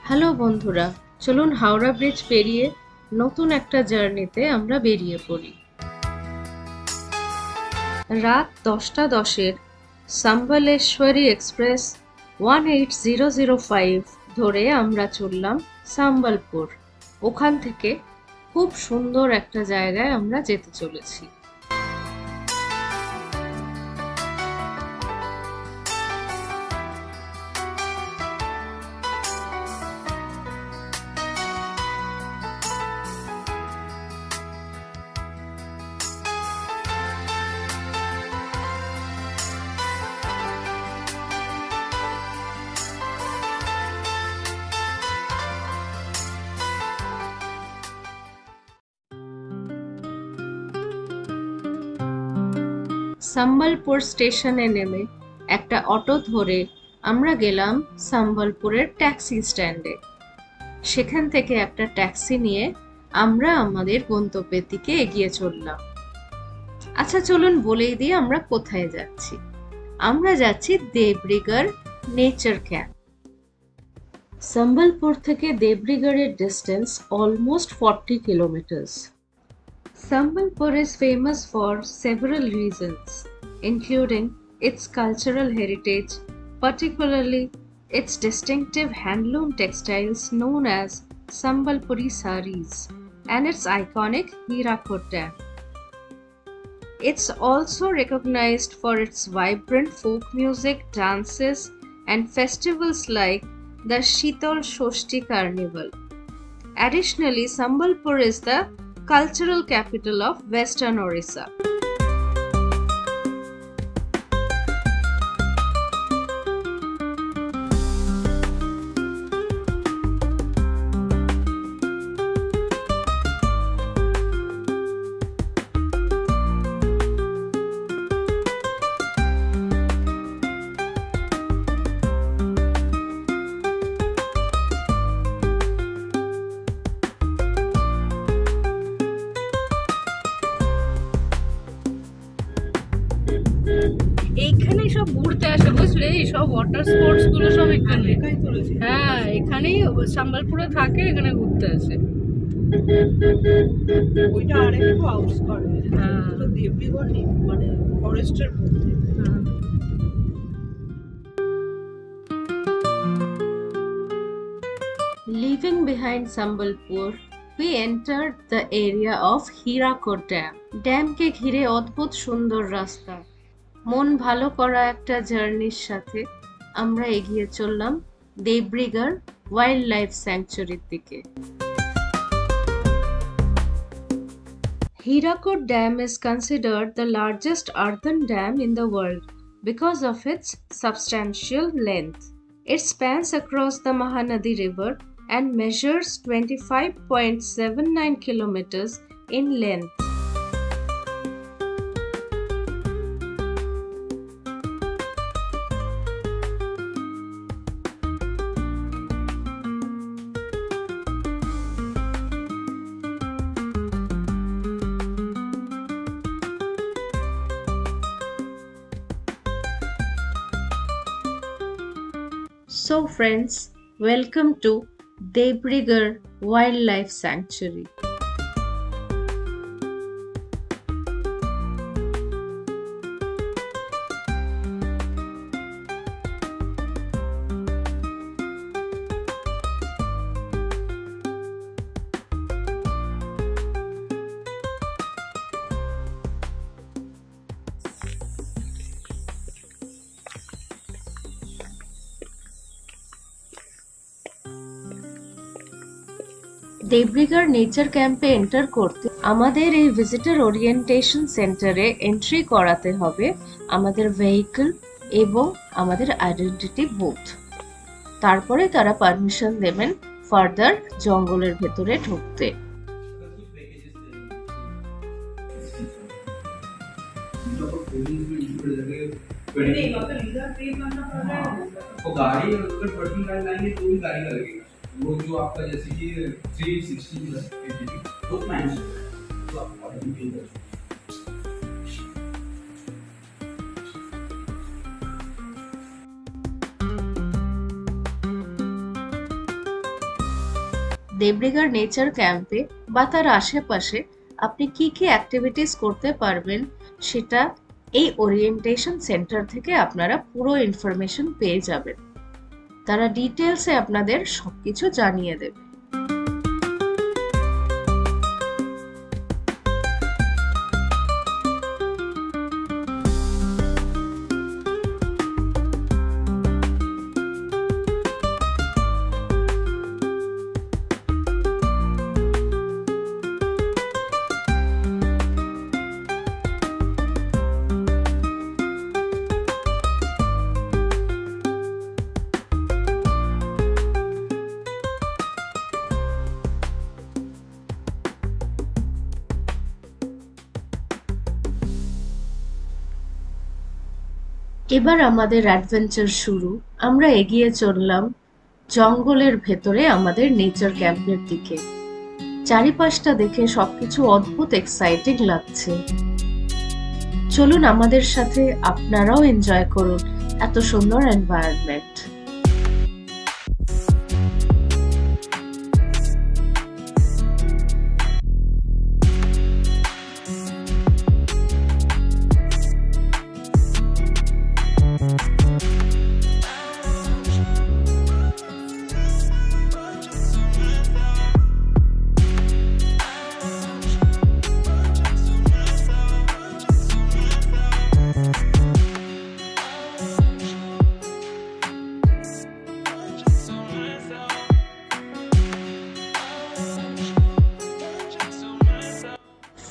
Hello বন্ধুরা, চলুন Howrah bridge পেরিয়ে নতুন একটা জার্নিতে আমরা বেরিয়ে পড়ি। রাত 10:10-এর সাম্বলেশ্বরী এক্সপ্রেস 18005 ধরে আমরা চললাম সাম্বলপুর। ওখান থেকে খুব সুন্দর একটা জায়গায় আমরা যেতে চলেছি। সম্বলপুর স্টেশনে নেমে একটা অটো ধরে আমরা গেলাম সম্বলপুরের ট্যাক্সি স্ট্যান্ডে। সেখান থেকে একটা ট্যাক্সি নিয়ে আমরা আমাদের গন্তব্যের দিকে এগিয়ে চললাম। আচ্ছা, চলুন বলেই দিই আমরা কোথায় যাচ্ছি। আমরা যাচ্ছি দেবরিগড় নেচার ক্যাম্প। সম্বলপুর থেকে দেবরিগড়ের distance almost 40 kilometers. Sambalpur is famous for several reasons, including its cultural heritage, particularly its distinctive handloom textiles known as Sambalpuri saris, and its iconic Hirakud Dam. It's also recognized for its vibrant folk music, dances, and festivals like the Shitol Shoshti Carnival. Additionally, Sambalpur is the cultural capital of Western Orissa. এইখানে সব ঘুরতে আসে, বুঝলে? সব water sports গুলো সব এখানে। হ্যাঁ, এখানেই সম্বলপুরে থাকে, এখানে ঘুরতে আসে। ওইটা আরেকটু আউটস্কার্ট, হ্যাঁ, তো দেবরিগড় মানে ফরেস্টের মধ্যে। Leaving behind Sambalpur, we entered the area of Hirakud Dam. ড্যামকে ঘিরে অদ্ভুত সুন্দর রাস্তা। মন ভালো করা একটা জার্নির সাথে আমরা এগিয়ে চললাম দেবরিগড় ওয়াইল্ড লাইফ স্যাংচুরির দিকে। Hirakud Dam is considered the largest earthen dam in the world because of its substantial length. It spans across the Mahanadi River and measures 25.79 kilometers in length. So friends, welcome to Debrigad Wildlife Sanctuary. Debrigarh nature ক্যাম্পে enter করতে আমাদের এই visitor orientation সেন্টারে entry করাতে হবে আমাদের vehicle এবং আমাদের আইডেন্টিটি বুথ। তারপরে তারা পারমিশন দেবেন ফার্দার জঙ্গলের ভেতরে ঢুকতে। वो जो आपका जैसे कि 360 प्लस तो मैच तो आप ऑटोमेटिक कर দেবরিগার নেচার ক্যাম্পে বা তার আশেপাশে আপনি কি কি অ্যাক্টিভিটিস করতে পারবেন সেটা এই ওরিয়েন্টেশন সেন্টার থেকে আপনারা পুরো ইনফরমেশন পেয়ে যাবেন। তারা ডিটেলসে আপনাদের সবকিছু জানিয়ে দেবে। এবার আমাদের অ্যাডভেঞ্চার শুরু। আমরা এগিয়ে চললাম জঙ্গলের ভেতরে আমাদের নেচার ক্যাম্পের দিকে। চারিপাশটা দেখে সবকিছু অদ্ভুত এক্সাইটিং লাগছে। চলুন আমাদের সাথে আপনারাও এনজয় করুন এত সুন্দর এনভায়রনমেন্ট।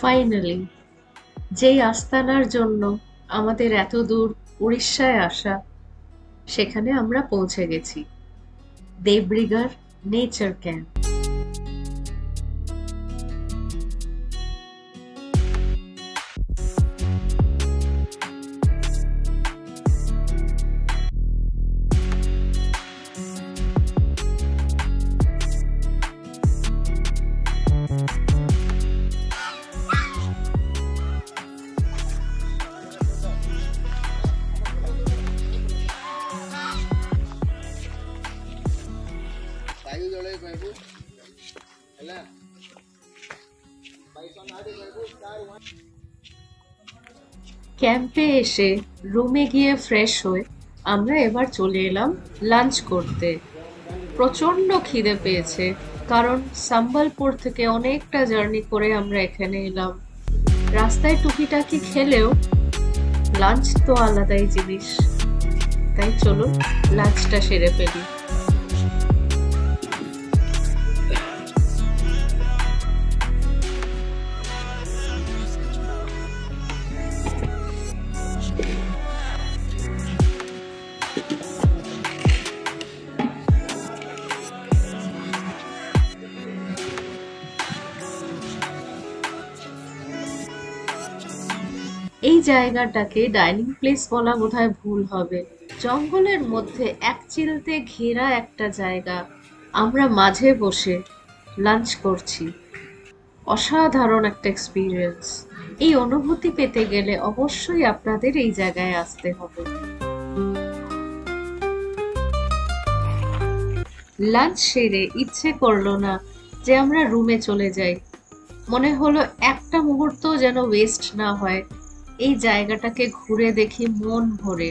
ফাইনালি যেই আস্তানার জন্য আমাদের এত দূর উড়িষ্যায় আসা, সেখানে আমরা পৌঁছে গেছি, দেবরিগার নেচার ক্যাম্প। ক্যাম্পে এসে রুমে গিয়ে ফ্রেশ হয়ে আমরা এবার চলে এলাম লাঞ্চ করতে। প্রচন্ড খিদে পেয়েছে, কারণ সম্বলপুর থেকে অনেকটা জার্নি করে আমরা এখানে এলাম। রাস্তায় টুকিটাকি খেলেও লাঞ্চ তো আলাদাই জিনিস। তাই চলুন লাঞ্চটা সেরে ফেলি। এই জায়গাটাকে ডাইনিং প্লেস বলা বোধহয় ভুল হবে। জঙ্গলের মধ্যে একচিলতে ঘেরা একটা জায়গা, আমরা মাঝে বসে লাঞ্চ করছি। অসাধারণ একটা এক্সপিরিয়েন্স। এই অনুভূতি পেতে গেলে অবশ্যই আপনাদের এই জায়গায় আসতে হবে। লাঞ্চ সেরে ইচ্ছে করলো না যে আমরা রুমে চলে যাই। মনে হলো একটা মুহূর্ত যেন ওয়েস্ট না হয়, এই জায়গাটাকে ঘুরে দেখি মন ভরে।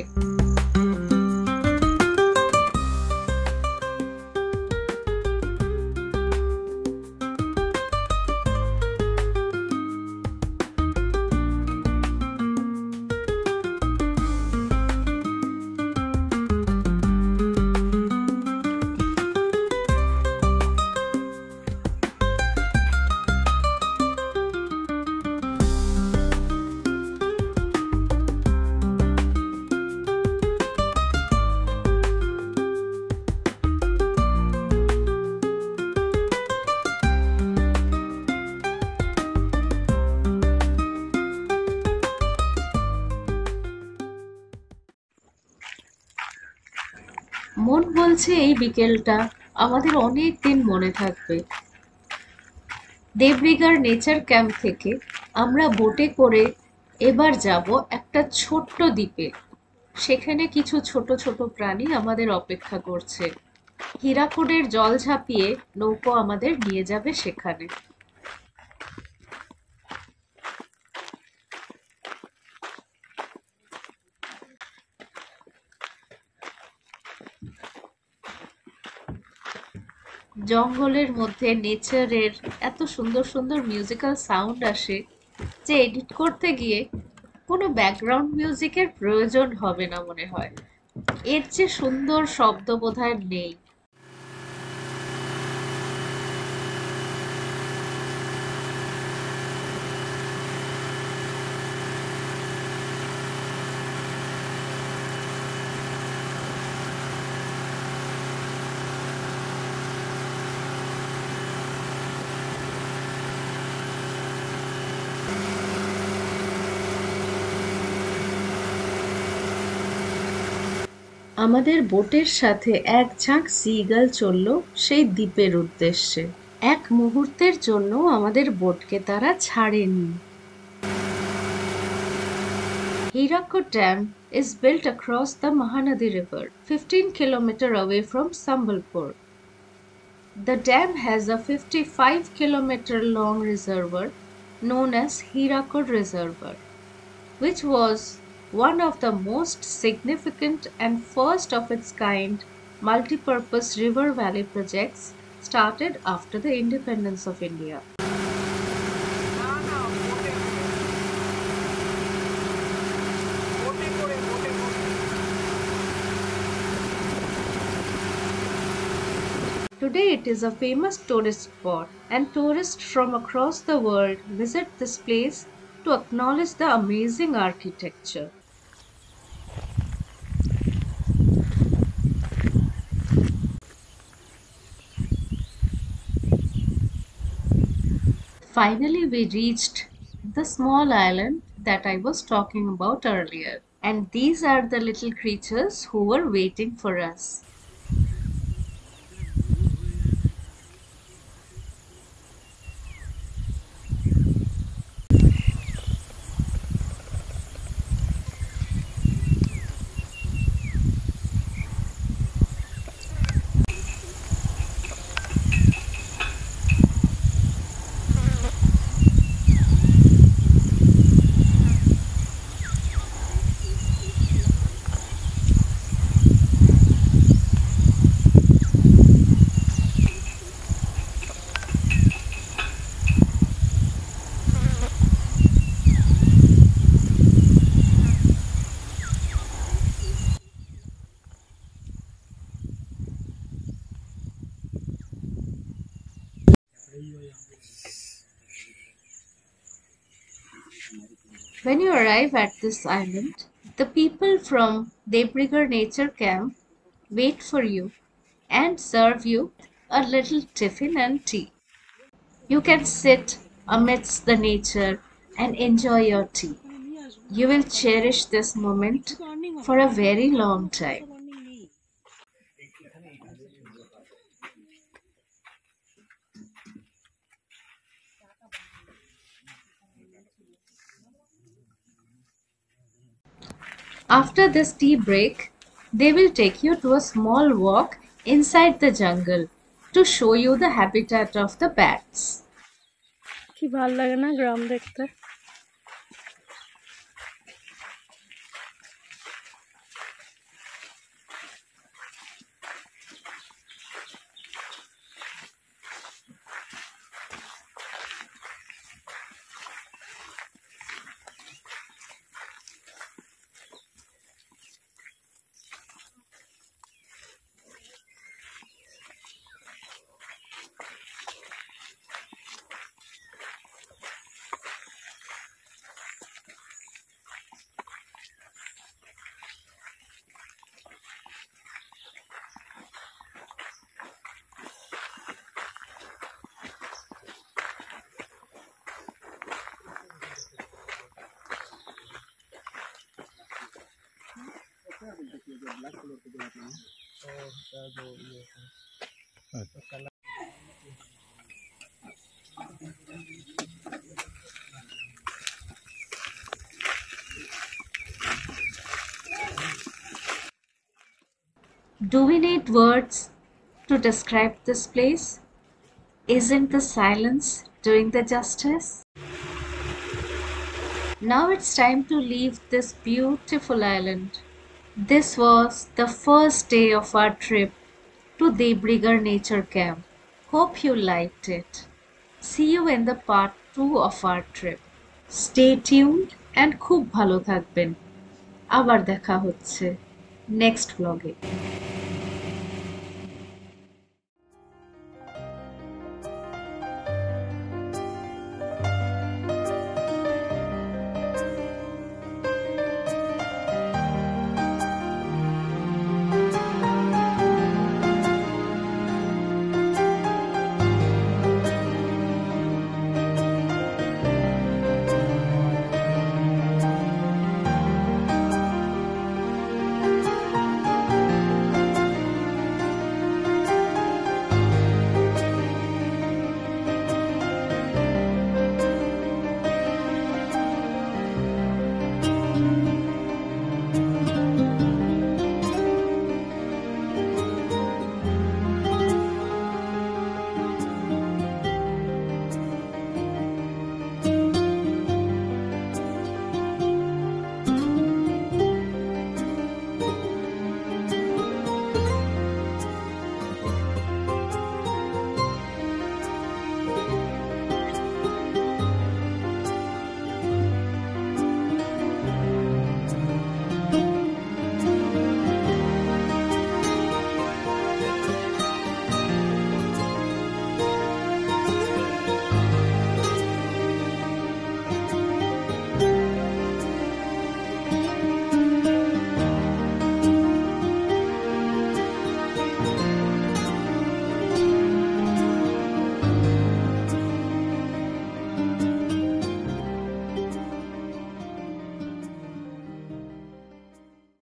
মন বলছে এই বিকেলটা আমাদের অনেক দিন মনে থাকবে। দেবরিগার নেচার ক্যাম্প থেকে আমরা বোটে করে এবার যাব একটা ছোট্ট দ্বীপে। সেখানে কিছু ছোট ছোট প্রাণী আমাদের অপেক্ষা করছে। হীরাকুদের জল ঝাঁপিয়ে নৌকো আমাদের নিয়ে যাবে সেখানে। জঙ্গলের মধ্যে নেচারের এত সুন্দর সুন্দর মিউজিক্যাল সাউন্ড আসে যে এডিট করতে গিয়ে কোনো ব্যাকগ্রাউন্ড মিউজিকের প্রয়োজন হবে না মনে হয়। এর চেয়ে সুন্দর শব্দ বোধহয় নেই। আমাদের বোটের সাথে এক ঝাঁক সি-ইগল চলল সেই দ্বীপের উদ্দেশ্যে। এক মুহূর্তের জন্য আমাদের বোটকে তারা ছাড়েনি। Hirakud Dam is built across the Mahanadi River, 15 kilometers away from Sambalpur. The dam has a 55-kilometer long reservoir known as Hirakud Reservoir, which was one of the most significant and first of its kind multi-purpose river valley projects started after the independence of India. Today it is a famous tourist spot and tourists from across the world visit this place to acknowledge the amazing architecture. Finally, we reached the small island that I was talking about earlier, and these are the little creatures who were waiting for us. When you arrive at this island, the people from Debrigar Nature Camp wait for you and serve you a little tiffin and tea. You can sit amidst the nature and enjoy your tea. You will cherish this moment for a very long time. After this tea break, they will take you to a small walk inside the jungle to show you the habitat of the bats. কি ভালো লাগে না গ্রাম দেখতে। Do we need words to describe this place? Isn't the silence doing the justice? Now it's time to leave this beautiful island. This was the first day of our trip to Debrigar Nature Camp. Hope you liked it. See you in the part 2 of our trip. Stay tuned and খুব ভালো থাকবেন। আবার দেখা হচ্ছে next vlog-এ।